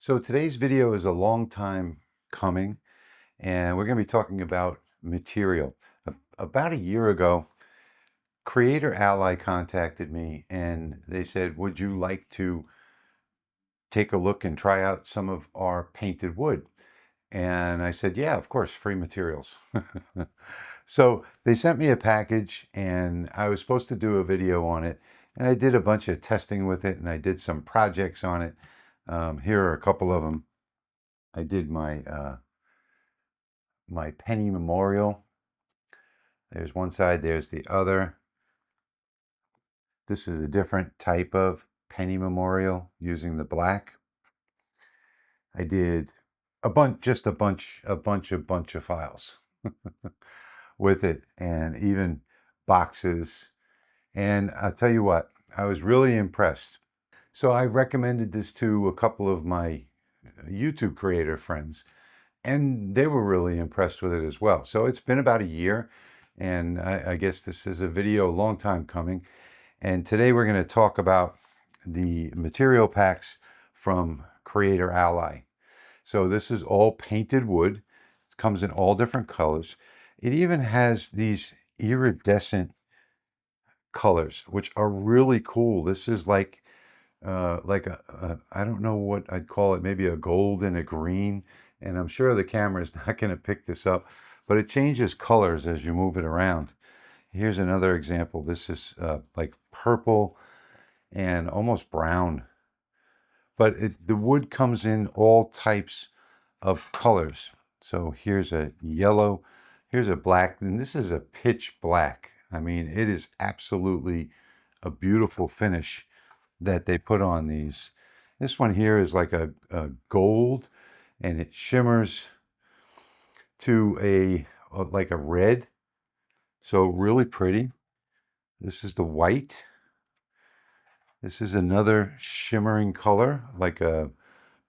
So today's video is a long time coming, and we're going to be talking about material. About a year ago, Creatorally contacted me and they said, would you like to take a look and try out some of our painted wood? And I said, yeah, of course, free materials. So they sent me a package and I was supposed to do a video on it. And I did a bunch of testing with it and I did some projects on it. Here are a couple of them. I did my penny memorial. There's one side, there's the other. This is a different type of penny memorial using the black. I did a bunch of files with it, and even boxes. And I'll tell you what, I was really impressed. So I recommended this to a couple of my YouTube creator friends, and they were really impressed with it as well. So it's been about a year, and I guess this is a video a long time coming. And today we're going to talk about the material packs from Creatorally. So this is all painted wood. It comes in all different colors. It even has these iridescent colors, which are really cool. This is like a I don't know what I'd call it, maybe a gold and a green. And I'm sure the camera is not going to pick this up, but it changes colors as you move it around. Here's another example. This is like purple and almost brown. But the wood comes in all types of colors. So here's a yellow, here's a black, and this is a pitch black. I mean, it is absolutely a beautiful finish that they put on these. This one here is like a gold, and it shimmers to like a red. So really pretty. This is the white. This is another shimmering color, like a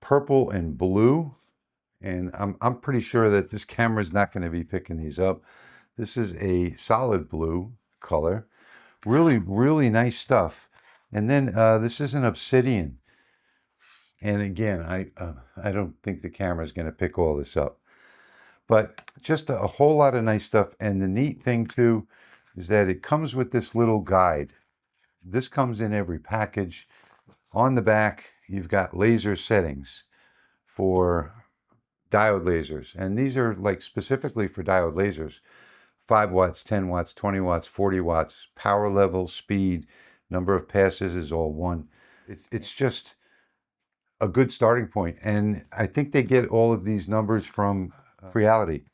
purple and blue. And I'm pretty sure that this camera is not going to be picking these up. This is a solid blue color. Really, really nice stuff. And then this is an obsidian. And again, I don't think the camera is going to pick all this up. But just a whole lot of nice stuff. And the neat thing too is that it comes with this little guide. This comes in every package. On the back, you've got laser settings for diode lasers. And these are like specifically for diode lasers. 5 watts, 10 watts, 20 watts, 40 watts, power level, speed, number of passes is all one. It's just a good starting point. And I think they get all of these numbers from Creatorally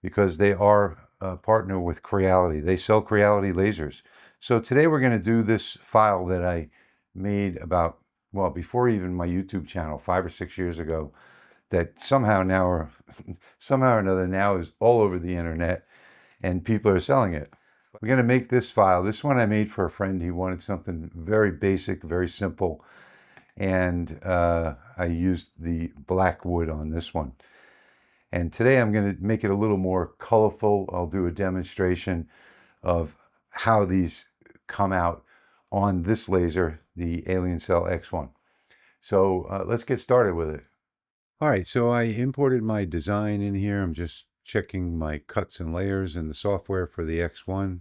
because they are a partner with Creatorally. They sell Creatorally lasers. So today we're going to do this file that I made about, well, before even my YouTube channel, 5 or 6 years ago, that somehow or another now is all over the internet and people are selling it. We're going to make this file. This one I made for a friend. He wanted something very basic, very simple. And I used the black wood on this one. And today I'm going to make it a little more colorful. I'll do a demonstration of how these come out on this laser, the Aliencell X1. So let's get started with it. All right, so I imported my design in here. I'm just checking my cuts and layers in the software for the X1.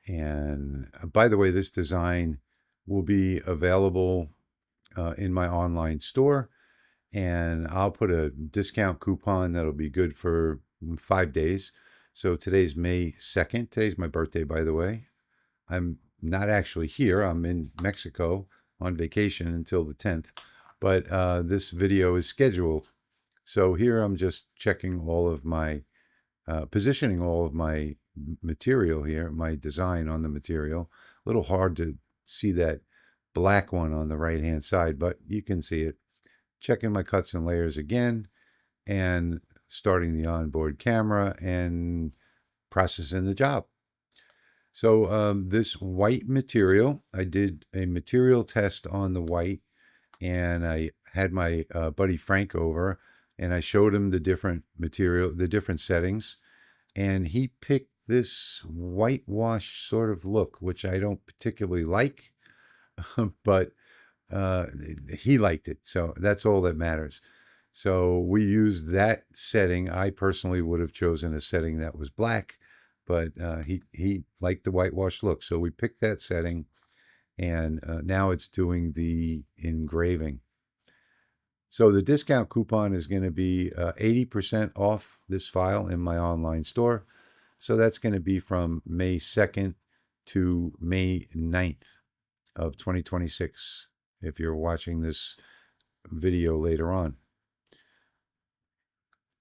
And by the way, this design will be available in my online store. And I'll put a discount coupon that'll be good for 5 days. So today's May 2nd. Today's my birthday, by the way. I'm not actually here. I'm in Mexico on vacation until the 10th. But this video is scheduled. So here I'm just checking all of my, positioning all of my material here, my design on the material. A little hard to see that black one on the right-hand side, but you can see it. Checking my cuts and layers again, and starting the onboard camera and processing the job. So this white material, I did a material test on the white, and I had my buddy Frank over, and I showed him the different material, the different settings, and he picked this whitewash sort of look, which I don't particularly like, but uh, he liked it. So that's all that matters. So we used that setting. I personally would have chosen a setting that was black, but he liked the whitewashed look. So we picked that setting, and now it's doing the engraving. So the discount coupon is going to be 80% off this file in my online store. So that's going to be from May 2nd to May 9th of 2026, if you're watching this video later on.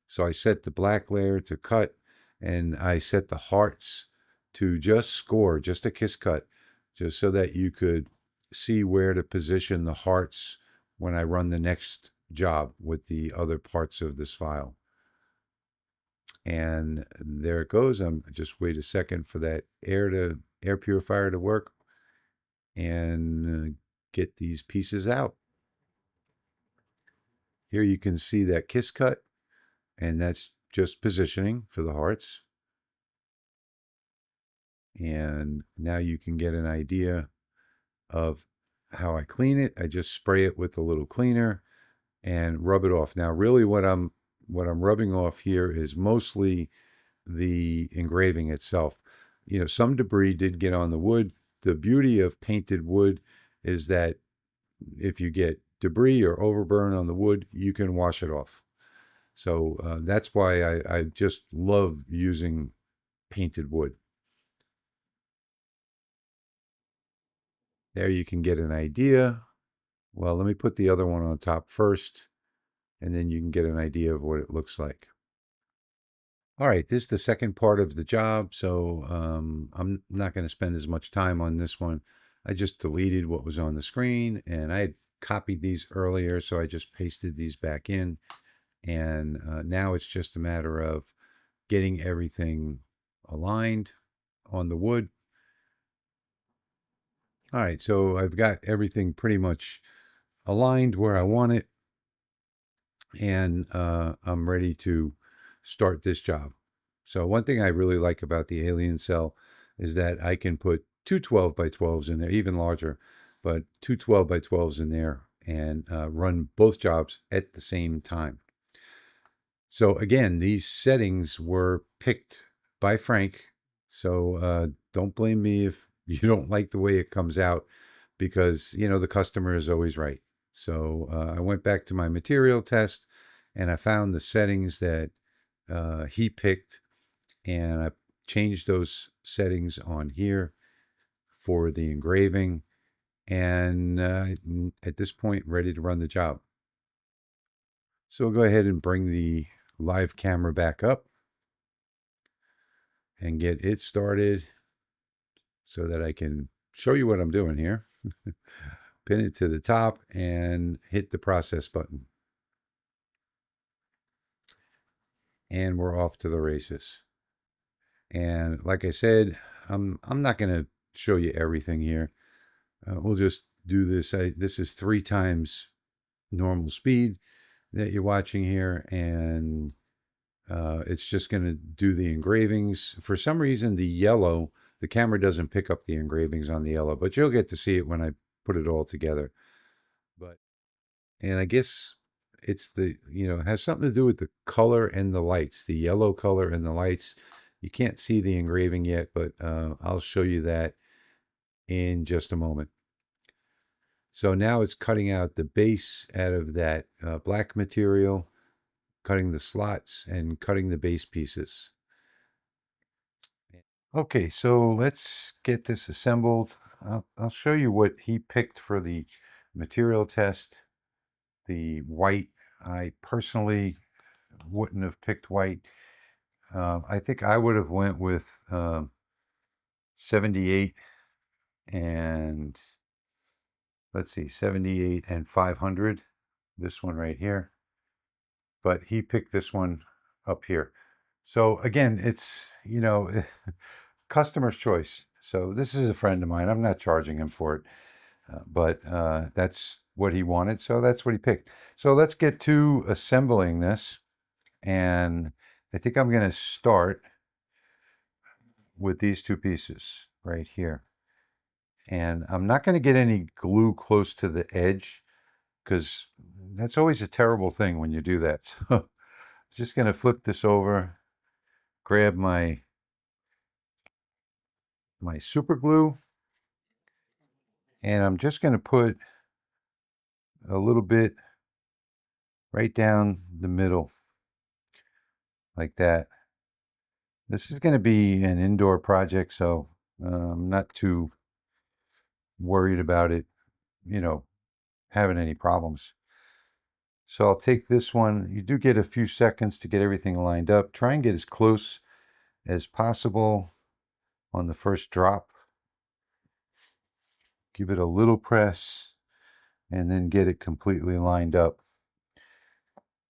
So I set the black layer to cut, and I set the hearts to just score, just a kiss cut, just so that you could see where to position the hearts when I run the next job with the other parts of this file. And there it goes. I'm just wait a second for that air purifier to work and get these pieces out. Here you can see that kiss cut, and that's just positioning for the hearts. And now you can get an idea of how I clean it. I just spray it with a little cleaner and rub it off. Now, really what I'm rubbing off here is mostly the engraving itself. You know, some debris did get on the wood. The beauty of painted wood is that if you get debris or overburn on the wood, you can wash it off. So that's why I just love using painted wood. There you can get an idea. Well, let me put the other one on top first, and then you can get an idea of what it looks like. All right, this is the second part of the job, so I'm not going to spend as much time on this one. I just deleted what was on the screen, and I had copied these earlier, so I just pasted these back in. And now it's just a matter of getting everything aligned on the wood. All right, so I've got everything pretty much aligned where I want it, and I'm ready to start this job. So one thing I really like about the Aliencell is that I can put two 12x12s in there, even larger, but two 12x12s in there and run both jobs at the same time. So again, these settings were picked by Frank. So don't blame me if you don't like the way it comes out, because, you know, the customer is always right. So I went back to my material test and I found the settings that he picked, and I changed those settings on here for the engraving. And at this point, ready to run the job. So we'll go ahead and bring the live camera back up and get it started so that I can show you what I'm doing here. Pin it to the top and hit the process button. And we're off to the races. And like I said, I'm not going to show you everything here. We'll just do this. This is 3 times normal speed that you're watching here, and it's just going to do the engravings. For some reason, the camera doesn't pick up the engravings on the yellow, but you'll get to see it when I put it all together. And I guess it's it has something to do with the color and the lights, the yellow color and the lights. You can't see the engraving yet, but I'll show you that in just a moment. So now it's cutting out the base out of that black material, cutting the slots and cutting the base pieces. Okay, so let's get this assembled. I'll show you what he picked for the material test. The white, I personally wouldn't have picked white. I think I would have went with 78 and, let's see, 78 and 500, this one right here. But he picked this one up here. So again, it's, customer's choice. So this is a friend of mine. I'm not charging him for it, but that's what he wanted. So that's what he picked. So let's get to assembling this. And I think I'm going to start with these 2 pieces right here. And I'm not going to get any glue close to the edge, because that's always a terrible thing when you do that. So just going to flip this over, grab my super glue, and I'm just going to put a little bit right down the middle like that. This is going to be an indoor project, so I'm not too worried about it, having any problems. So I'll take this one. You do get a few seconds to get everything lined up. Try and get as close as possible on the first drop. Give it a little press and then get it completely lined up.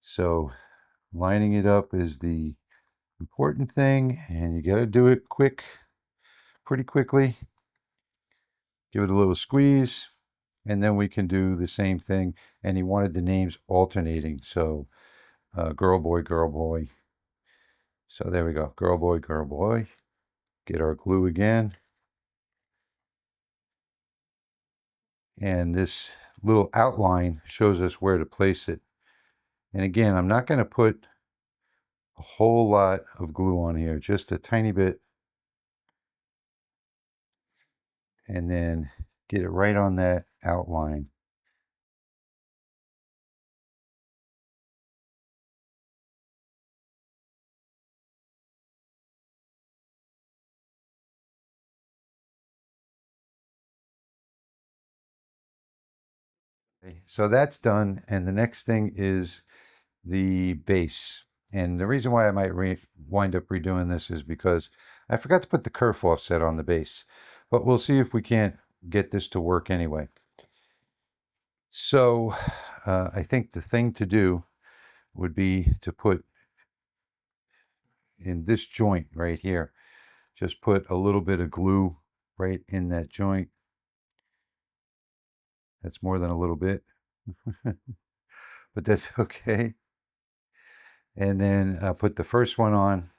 So lining it up is the important thing, and you got to do it pretty quickly. Give it a little squeeze, and then we can do the same thing. And he wanted the names alternating, so girl, boy, girl, boy. So there we go, girl, boy, girl, boy. Get our glue again. And this little outline shows us where to place it. And again, I'm not going to put a whole lot of glue on here, just a tiny bit. And then get it right on that outline. Okay, so that's done, and the next thing is the base. And the reason why I might wind up redoing this is because I forgot to put the kerf offset on the base. But we'll see if we can't get this to work anyway. So I think the thing to do would be to put in this joint right here, just put a little bit of glue right in that joint. That's more than a little bit, but that's okay. And then put the first one on.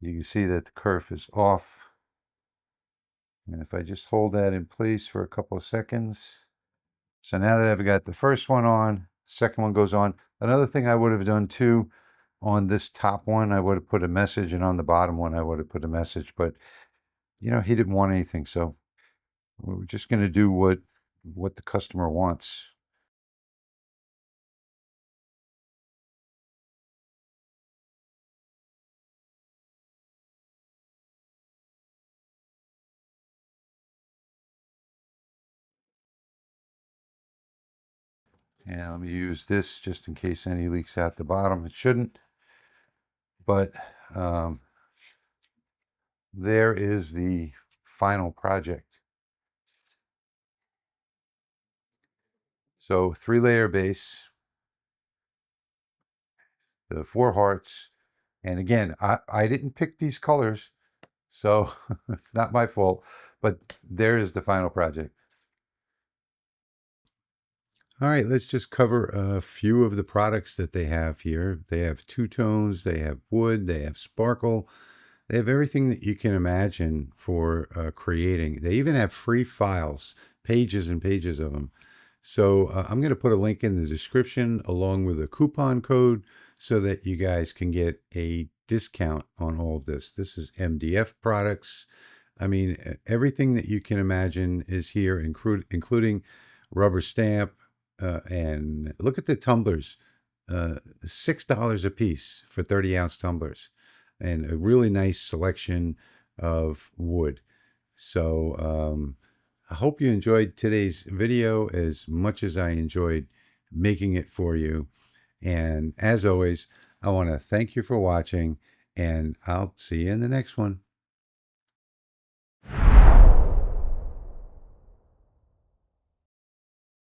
You can see that the kerf is off. And if I just hold that in place for a couple of seconds. So now that I've got the first one on, the second one goes on. Another thing I would have done too, on this top one, I would have put a message, and on the bottom one, I would have put a message, but he didn't want anything. So we're just going to do what the customer wants. And let me use this just in case any leaks out the bottom. It shouldn't, but there is the final project. So 3-layer base, the 4 hearts, and again, I didn't pick these colors, so it's not my fault, but there is the final project. All right, let's just cover a few of the products that they have here. They have two-tones, they have wood, they have sparkle. They have everything that you can imagine for creating. They even have free files, pages and pages of them. So I'm going to put a link in the description along with a coupon code so that you guys can get a discount on all of this. This is MDF products. I mean, everything that you can imagine is here, including rubber stamp. And look at the tumblers, $6 a piece for 30-ounce tumblers, and a really nice selection of wood. So I hope you enjoyed today's video as much as I enjoyed making it for you. And as always, I want to thank you for watching, and I'll see you in the next one.